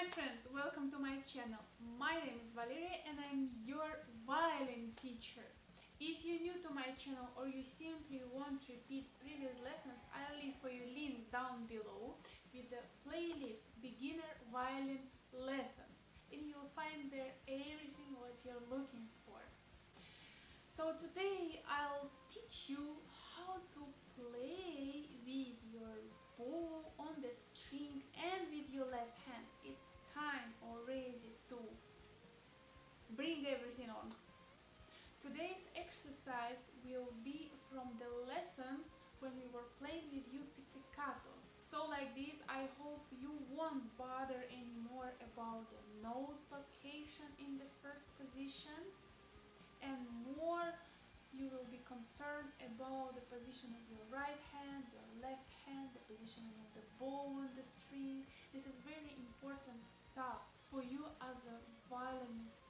my friends, welcome to my channel. My name is Valeria and I'm your violin teacher. If you're new to my channel or you simply want to repeat previous lessons, I'll leave for you link down below with the playlist Beginner Violin Lessons, and you'll find there everything what you're looking for. So today I'll teach you how to play with your bow on the string and with your left hand. It's time already to bring everything on. Today's exercise will be from the lessons when we were playing with you pizzicato. So like this, I hope you won't bother anymore about the note location in the first position, and more you will be concerned about the position of your right hand, your left hand, the positioning of the bow on the string. This is very important stuff for you as a violinist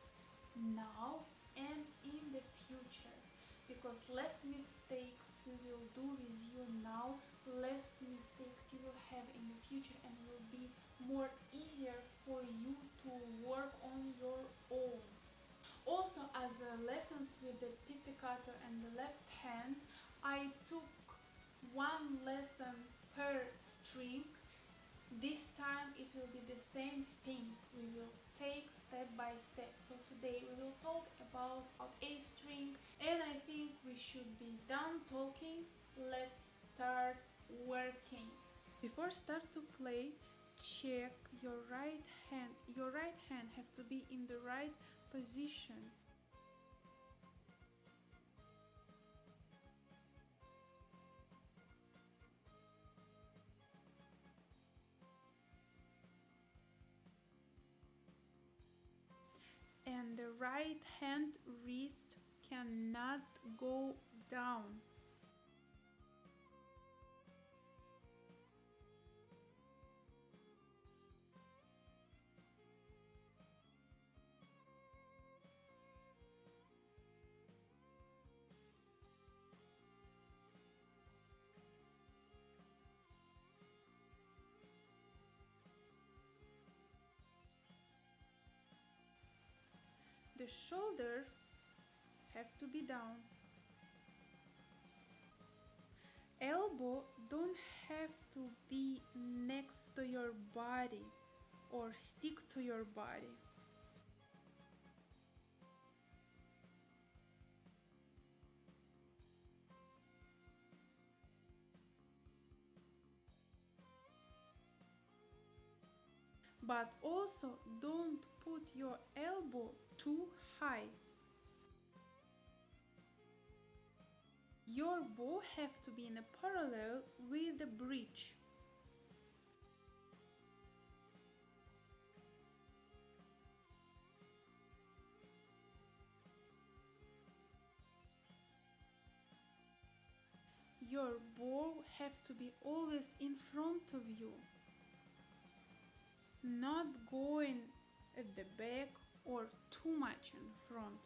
now and in the future, because less mistakes we will do with you now, less mistakes you will have in the future, and it will be more easier for you to work on your own. Also, as lessons with the pizzicato and the left hand, I took one lesson per string. This time it will be the same thing. We will take step by step. So today we will talk about A string, and I think we should be done talking. Let's start working. Before start to play, check your right hand. Your right hand have to be in the right position. And the right hand wrist cannot go down. The shoulder have to be down. Elbow don't have to be next to your body or stick to your body. But also don't put your elbow too high. Your bow have to be in a parallel with the bridge. Your bow have to be always in front of you, not going at the back or too much in front.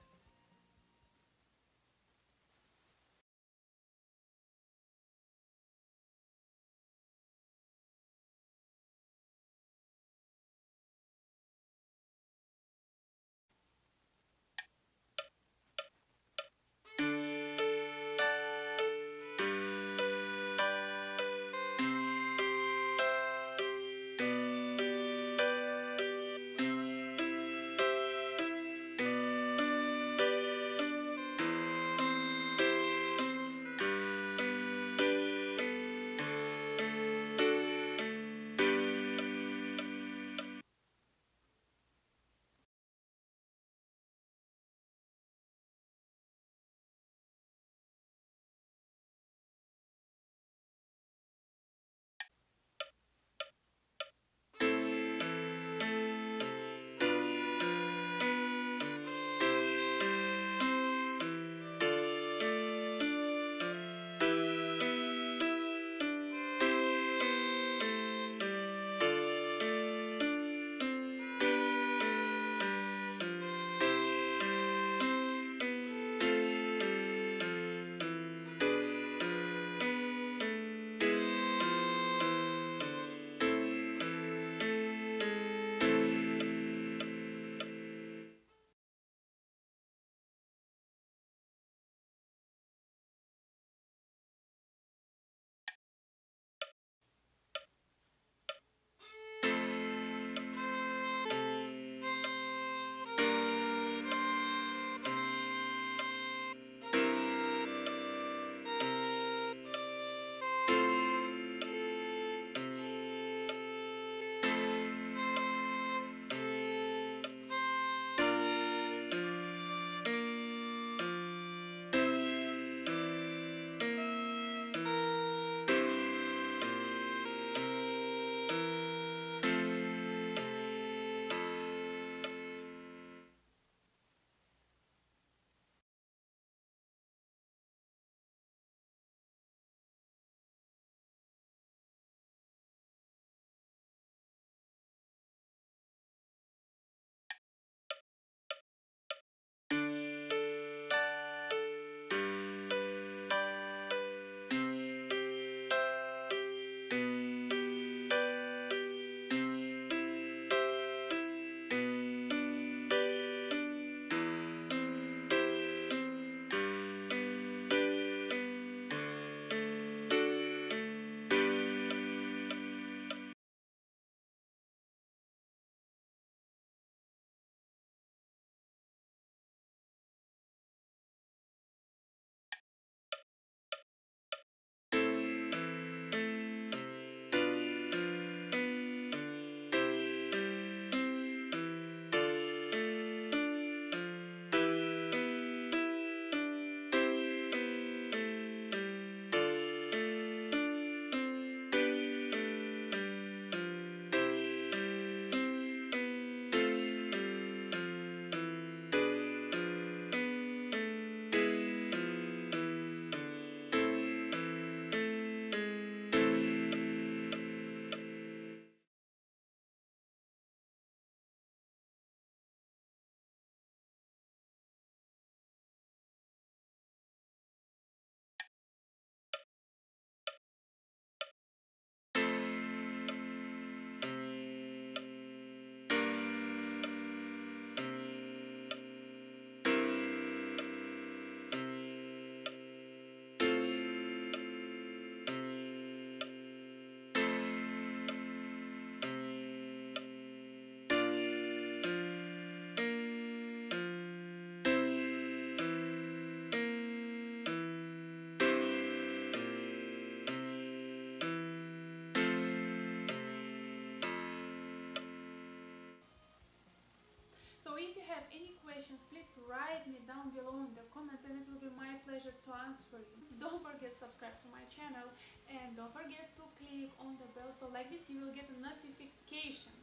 have any questions, please write me down below in the comments and it will be my pleasure to answer you. Don't forget to subscribe to my channel and don't forget to click on the bell so like this you will get a notification.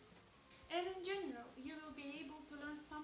And in general, you will be able to learn some